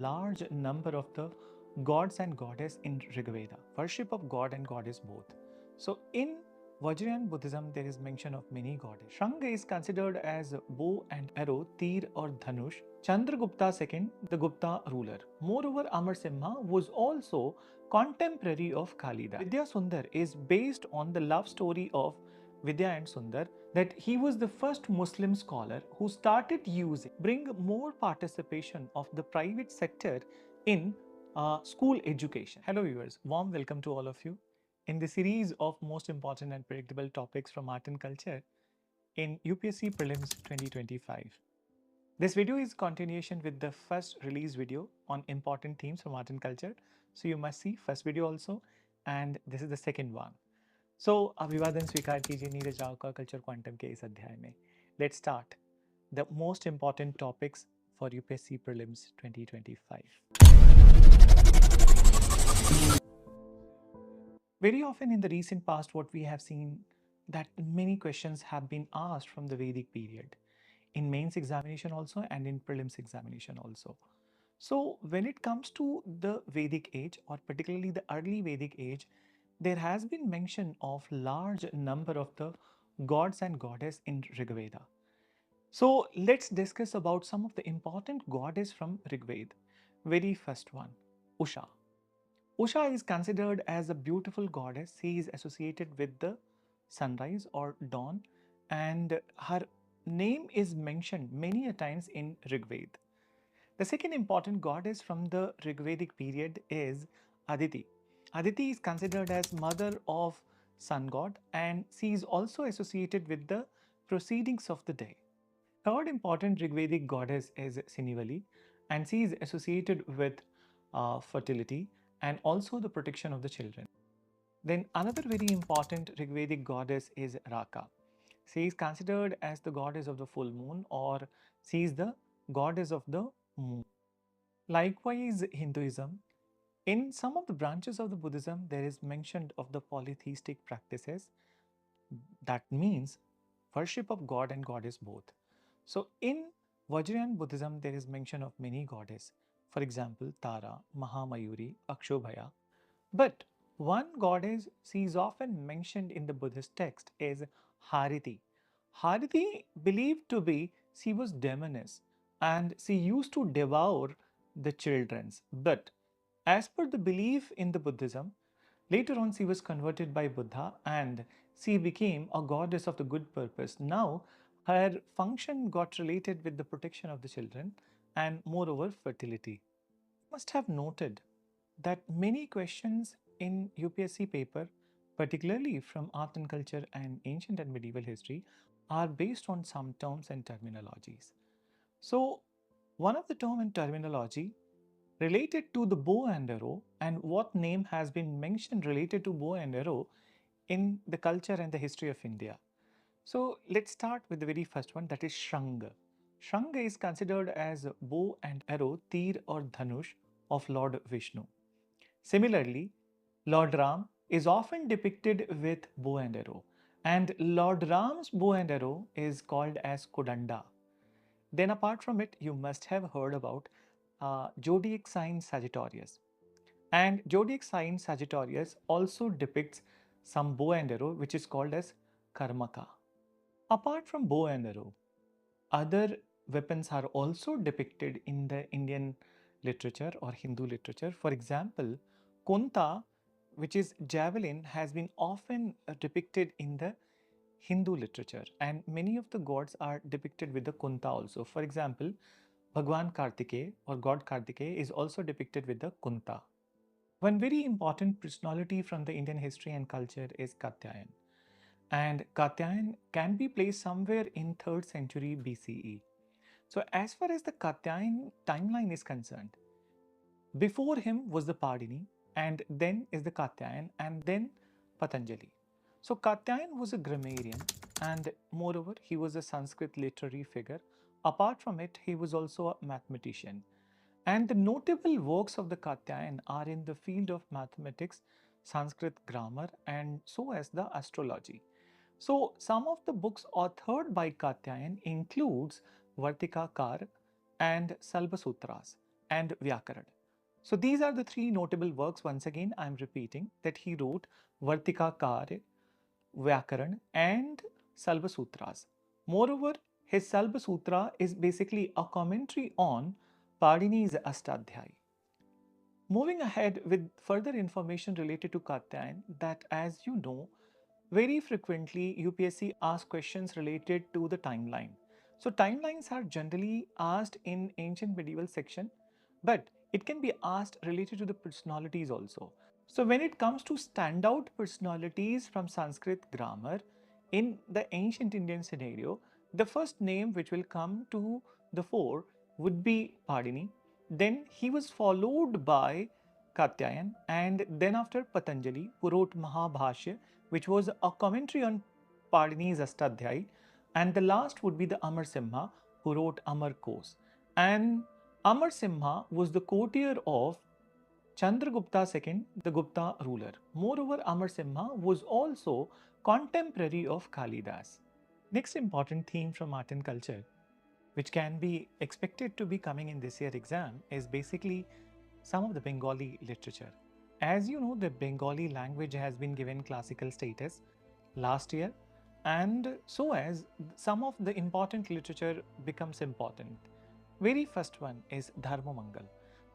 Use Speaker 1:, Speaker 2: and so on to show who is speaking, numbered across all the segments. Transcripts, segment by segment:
Speaker 1: large number of the gods and goddess in Rigveda. Worship of god and goddess both. So in Vajrayana Buddhism, there is mention of many goddesses. Shranga is considered as bow and arrow, Tir or Dhanush. Chandragupta II, the Gupta ruler. Moreover, Amar Simha was also contemporary of Kalidas. Vidya Sundar is based on the love story of Vidya and Sundar, that he was the first Muslim scholar who started using, bring more participation of the private sector in school education. Hello viewers, warm welcome to all of you. In the series of most important and predictable topics from art and culture in UPSC Prelims 2025. This video is continuation with the first release video on important themes from art and culture. So you must see first video also, and this is the second one. So अभिवादन स्वीकार कीजिए नीरज राव का culture quantum के इस अध्याय में. Let's start the most important topics for UPSC Prelims 2025. Very often in the recent past, what we have seen that many questions have been asked from the Vedic period, in mains examination also and in prelims examination also. So when it comes to the Vedic age, or particularly the early Vedic age, there has been mention of large number of the gods and goddess in Rigveda. So let's discuss about some of the important goddess from Rigveda. Very first one, Usha. Usha is considered as a beautiful goddess. She is associated with the sunrise or dawn, and her name is mentioned many a times in Rigveda. The second important goddess from the Rigvedic period is Aditi. Aditi is considered as mother of sun god, and she is also associated with the proceedings of the day. Third important Rigvedic goddess is Sinivali, and she is associated with fertility and also the protection of the children. Then another very important Rigvedic goddess is Raka. She is considered as the goddess of the full moon, or she is the goddess of the moon. Likewise, Hinduism. In some of the branches of the Buddhism, there is mention of the polytheistic practices. That means worship of god and goddess both. So in Vajrayana Buddhism, there is mention of many goddesses. For example, Tara, Mahamayuri, Akshobhaya. But one goddess she is often mentioned in the Buddhist text is Hariti. Hariti believed to be she was demoness, and she used to devour the children's. But as per the belief in the Buddhism, later on she was converted by Buddha and she became a goddess of the good purpose. Now her function got related with the protection of the children and moreover fertility. You must have noted that many questions in UPSC paper, particularly from art and culture and ancient and medieval history, are based on some terms and terminologies. So one of the term and terminology related to the bow and arrow, and what name has been mentioned related to bow and arrow in the culture and the history of India. So let's start with the very first one, that is Shranga. Shranga is considered as bow and arrow, Tir or Dhanush of Lord Vishnu. Similarly, Lord Ram is often depicted with bow and arrow, and Lord Ram's bow and arrow is called as Kodanda. Then apart from it, you must have heard about zodiac sign Sagittarius. And zodiac sign Sagittarius also depicts some bow and arrow, which is called as Karmaka. Apart from bow and arrow, other weapons are also depicted in the Indian literature or Hindu literature. For example, Kunta, which is javelin, has been often depicted in the Hindu literature, and many of the gods are depicted with the Kunta also. For example, Bhagwan Kartikeya or God Kartikeya is also depicted with the Kunta. One very important personality from the Indian history and culture is Katyayan. And Katyayan can be placed somewhere in 3rd century BCE. So as far as the Katyayan timeline is concerned, before him was the Padini, and then is the Katyayan, and then Patanjali. So Katyayan was a grammarian, and moreover he was a Sanskrit literary figure. Apart from it, he was also a mathematician. And the notable works of the Katyayan are in the field of mathematics, Sanskrit grammar, and so as the astrology. So some of the books authored by Katyayan includes Vartikakar and Salva Sutras. and Vyakaran. So these are the three notable works. Once again, I am repeating that he wrote Vartika Karya, Vyakaran and Salva Sutras. Moreover, his Salva Sutra is basically a commentary on Padini's Astadhyayi. Moving ahead with further information related to Katyayana, that as you know, very frequently UPSC asks questions related to the timeline. So timelines are generally asked in ancient medieval section, but it can be asked related to the personalities also. So when it comes to standout personalities from Sanskrit grammar in the ancient Indian scenario, the first name which will come to the fore would be Padini. Then he was followed by Katyayan, and then after Patanjali, who wrote Mahabhashya, which was a commentary on Padini's Astadhyayi, and the last would be the Amar Simha, who wrote Amar Kos. And Amar Simha was the courtier of Chandragupta II, the Gupta ruler. Moreover, Amar Simha was also contemporary of Kalidas. Next important theme from art and culture, which can be expected to be coming in this year exam, is basically some of the Bengali literature. As you know, the Bengali language has been given classical status last year, and so as some of the important literature becomes important. Very first one is Dharma Mangal.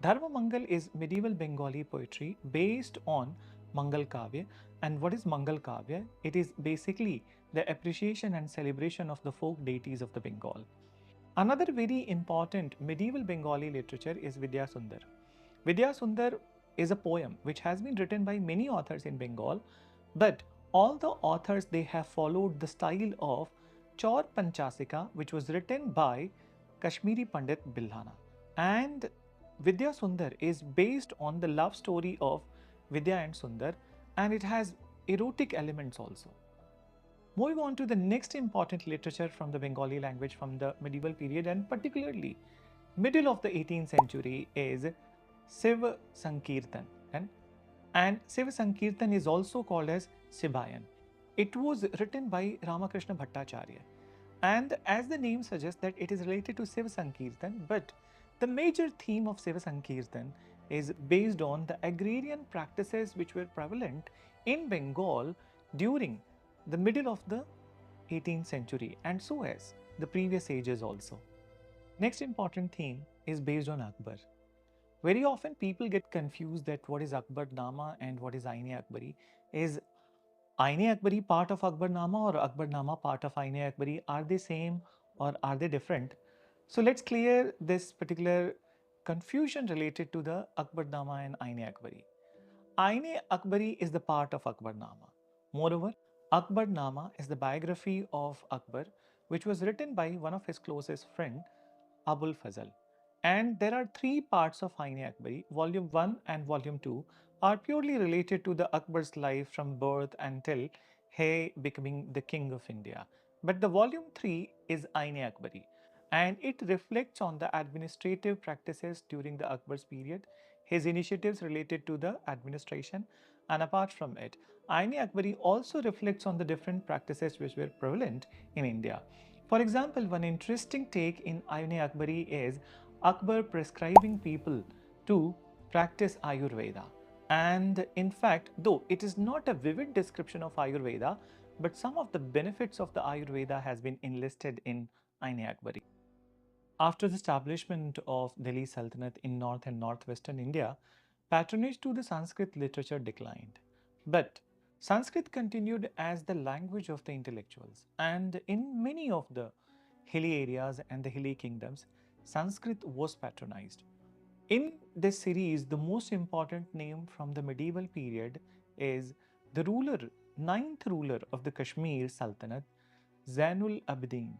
Speaker 1: Dharma Mangal is medieval Bengali poetry based on Mangal Kavya. And what is Mangal Kavya? It is basically the appreciation and celebration of the folk deities of the Bengal. Another very important medieval Bengali literature is Vidya Sundar. Vidya Sundar is a poem which has been written by many authors in Bengal, but all the authors, they have followed the style of Chaur Panchasika, which was written by Kashmiri Pandit Billana. And Vidya Sundar is based on the love story of Vidya and Sundar, and it has erotic elements also. Moving on to the next important literature from the Bengali language from the medieval period, and particularly middle of the 18th century, is Shiva Sankirtan. And Shiva Sankirtan is also called as Sibayan. It was written by Ramakrishna Bhattacharya. And as the name suggests that it is related to Shiva Sankirtan, but the major theme of Shiva Sankirtan is based on the agrarian practices which were prevalent in Bengal during the middle of the 18th century, and so as the previous ages also. Next important theme is based on Akbar. Very often people get confused that what is Akbar Nama and what is Aine Akbari. Is Aine Akbari part of Akbar Nama or Akbar Nama part of Aine Akbari? Are they same or are they different? So let's clear this particular confusion related to the Akbar Nama and Aine Akbari. Aine Akbari is the part of Akbar Nama. Moreover, Akbar Nama is the biography of Akbar, which was written by one of his closest friend, Abul Fazl. And there are three parts of Aine Akbari. Volume 1 and Volume 2 are purely related to the Akbar's life from birth until he becoming the king of India. But the Volume 3 is Aine Akbari, and it reflects on the administrative practices during the Akbar's period, his initiatives related to the administration, and apart from it, Aine Akbari also reflects on the different practices which were prevalent in India. For example, one interesting take in Aine Akbari is Akbar prescribing people to practice Ayurveda. And in fact, though it is not a vivid description of Ayurveda, but some of the benefits of the Ayurveda has been enlisted in Aine Akbari. After the establishment of Delhi Sultanate in north and northwestern India, patronage to the Sanskrit literature declined. But Sanskrit continued as the language of the intellectuals, and in many of the hilly areas and the hilly kingdoms, Sanskrit was patronized. In this series, the most important name from the medieval period is the ninth ruler of the Kashmir Sultanate, Zaynul Abidin,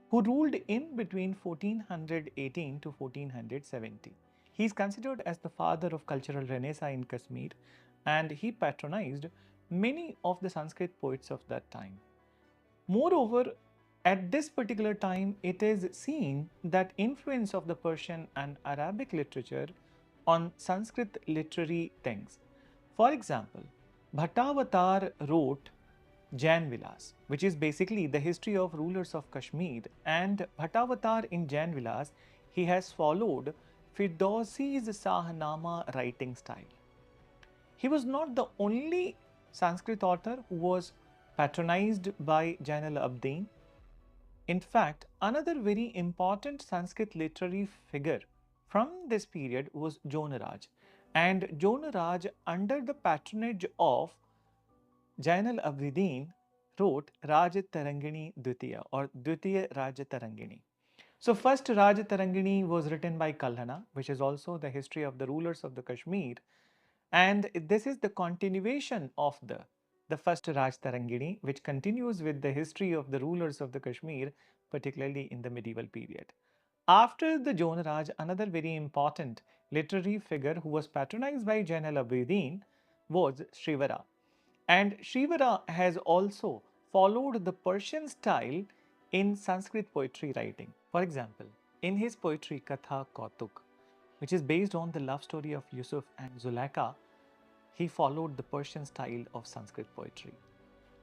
Speaker 1: who ruled in between 1418 to 1470. He is considered as the father of cultural renaissance in Kashmir, and he patronized many of the Sanskrit poets of that time. Moreover, at this particular time, it is seen that influence of the Persian and Arabic literature on Sanskrit literary things. For example, Bhattavatar wrote Jain Vilas, which is basically the history of rulers of Kashmir, and Bhattavatar in Jain Vilas, he has followed Firdausi's Shahnama writing style. He was not the only Sanskrit author who was patronized by Jainal Abidin. In fact, another very important Sanskrit literary figure from this period was Jonaraj. And Jonaraj, under the patronage of Jainal Abidin, wrote Rajatarangini Dvitiya or Dvitiya Rajatarangini. So, first Rajatarangini was written by Kalhana, which is also the history of the rulers of the Kashmir. And this is the continuation of the first Rajtarangini, which continues with the history of the rulers of the Kashmir, particularly in the medieval period. After the Jonaraj, another very important literary figure who was patronized by Jainal Abidin was Srivara. And Srivara has also followed the Persian style in Sanskrit poetry writing. For example, in his poetry Katha Kautuk, which is based on the love story of Yusuf and Zulaikha, he followed the Persian style of Sanskrit poetry.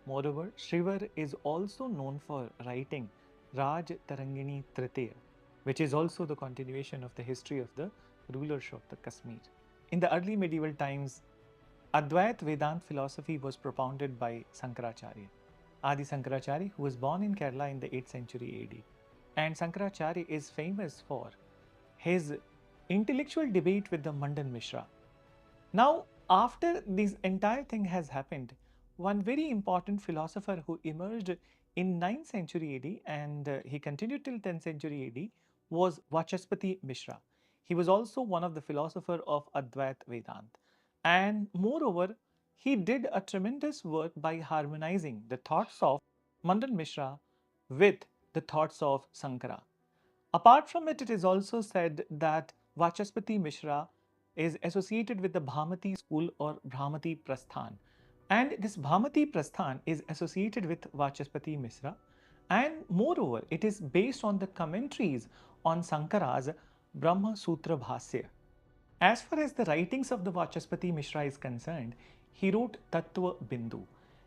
Speaker 1: Moreover, Srivar is also known for writing Raj Tarangini Tritiya, which is also the continuation of the history of the rulers of the Kashmir. In the early medieval times, Advait Vedant philosophy was propounded by Sankaracharya, Adi Sankaracharya, who was born in Kerala in the 8th century AD. And Sankaracharya is famous for his intellectual debate with the Mandan Mishra. Now, after this entire thing has happened, one very important philosopher who emerged in 9th century AD and he continued till 10th century AD was Vachaspati Mishra. He was also one of the philosophers of Advait Vedant. And moreover, he did a tremendous work by harmonizing the thoughts of Mandan Mishra with the thoughts of Sankara. Apart from it, it is also said that Vachaspati Mishra is associated with the Bhamati school or Bhamati Prasthan. And this Bhamati Prasthan is associated with Vachaspati Mishra. And moreover, it is based on the commentaries on Sankara's Brahma Sutra Bhasya. As far as the writings of the Vachaspati Mishra is concerned, he wrote Tattva Bindu,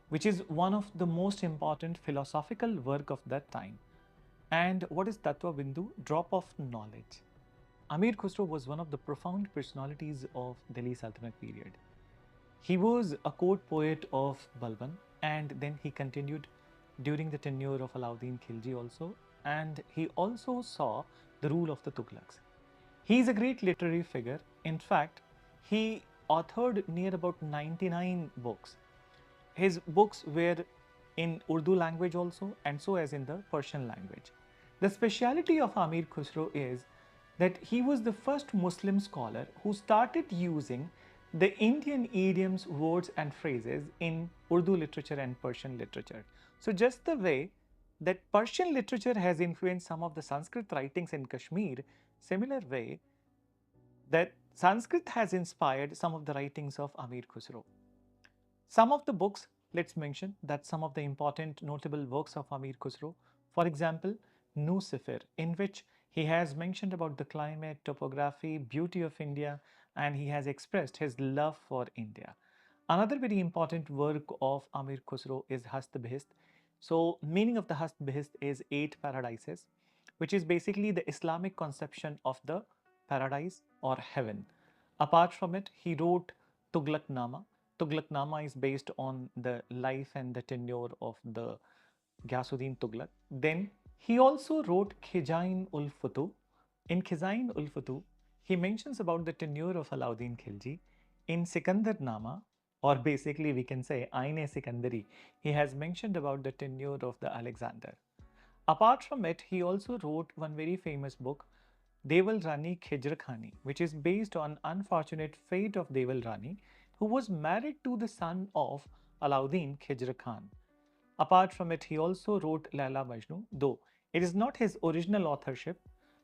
Speaker 1: which is one of the most important philosophical work of that time. And what is Tattva Bindu? Drop of knowledge. Amir Khusrau was one of the profound personalities of Delhi Sultanate period. He was a court poet of Balban and then he continued during the tenure of Alauddin Khilji also, and he also saw the rule of the Tughlaqs. He is a great literary figure. In fact, he authored near about 99 books. His books were in Urdu language also and so as in the Persian language. The speciality of Amir Khusrau is that he was the first Muslim scholar who started using the Indian idioms, words and phrases in Urdu literature and Persian literature. So just the way that Persian literature has influenced some of the Sanskrit writings in Kashmir, similar way that Sanskrit has inspired some of the writings of Amir Khusrau. Some of the books, let's mention that some of the important notable works of Amir Khusrau. For example, Nusifir, in which he has mentioned about the climate, topography, beauty of India, and he has expressed his love for India. Another very important work of Amir Khusrau is Hast Behist. So, meaning of the Hast Behist is 8 paradises, which is basically the Islamic conception of the paradise or heaven. Apart from it, he wrote Tughlaqnama. Tughlaqnama is based on the life and the tenure of the Ghiyasuddin Tughlaq. Then he also wrote Khizain ul Futuh. In Khizain ul Futuh, he mentions about the tenure of Alauddin Khilji. In Sikandar Nama, or basically we can say Aine Sikandari, he has mentioned about the tenure of the Alexander. Apart from it, he also wrote one very famous book, Deval Rani Khijr Khani, which is based on unfortunate fate of Deval Rani, who was married to the son of Alauddin Khijr Khan. Apart from it, he also wrote Laila Majnu, though it is not his original authorship.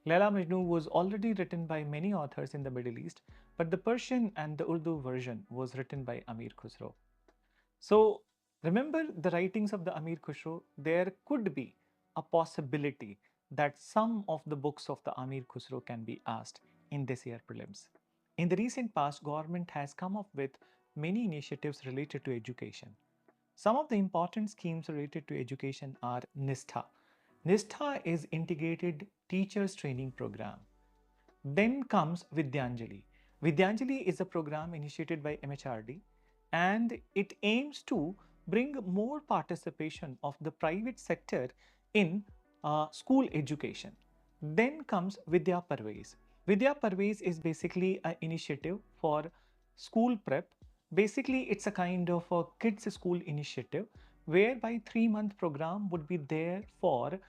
Speaker 1: Laila Majnu was already written by many authors in the Middle East, but the Persian and the Urdu version was written by Amir Khusrau. So remember the writings of the Amir Khusrau, there could be a possibility that some of the books of the Amir Khusrau can be asked in this year prelims. In the recent past, government has come up with many initiatives related to education. Some of the important schemes related to education are NISTHA. NISTHA is Integrated Teachers Training Program. Then comes Vidyanjali. Vidyanjali is a program initiated by MHRD, and it aims to bring more participation of the private sector in school education. Then comes Vidya Parvez. Vidya Parvez is basically an initiative for school prep. Basically, it's a kind of a kids school initiative whereby 3-month program would be there for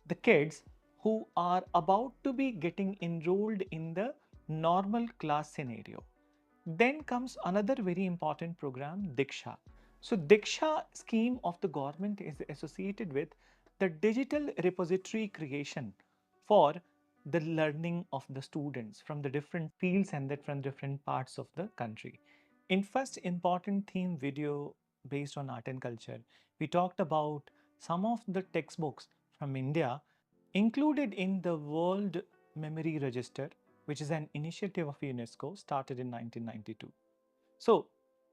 Speaker 1: the kids who are about to be getting enrolled in the normal class scenario. Then comes another very important program, Diksha. So Diksha scheme of the government is associated with the digital repository creation for the learning of the students from the different fields and that from different parts of the country. In first important theme video based on art and culture, we talked about some of the textbooks from India included in the World Memory Register, which is an initiative of UNESCO started in 1992. So,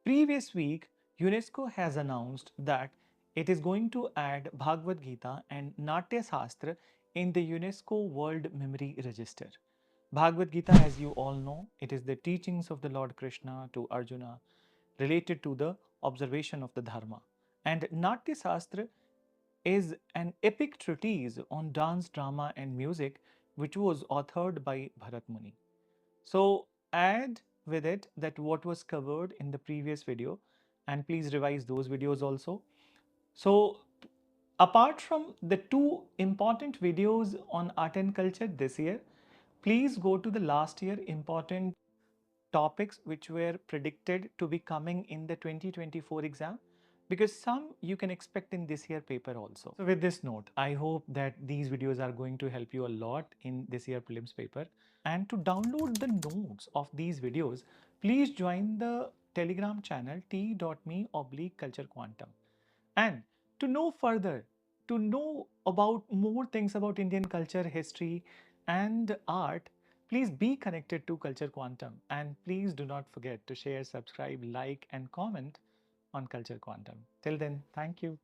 Speaker 1: previous week, UNESCO has announced that it is going to add Bhagavad Gita and Natya Shastra in the UNESCO World Memory Register. Bhagavad Gita, as you all know, it is the teachings of the Lord Krishna to Arjuna related to the observation of the Dharma. And Natya Shastra is an epic treatise on dance, drama, and music, which was authored by Bharat Muni. So add with it that what was covered in the previous video, and please revise those videos also. So apart from the two important videos on art and culture this year, please go to the last year important topics which were predicted to be coming in the 2024 exam, because some you can expect in this year paper also. So with this note, I hope that these videos are going to help you a lot in this year prelims paper. And to download the notes of these videos, please join the Telegram channel t.me/culturequantum. And to know further, to know about more things about Indian culture, history, and art, please be connected to Culture Quantum. And please do not forget to share, subscribe, like, and comment on Culture Quantum. Till then, thank you.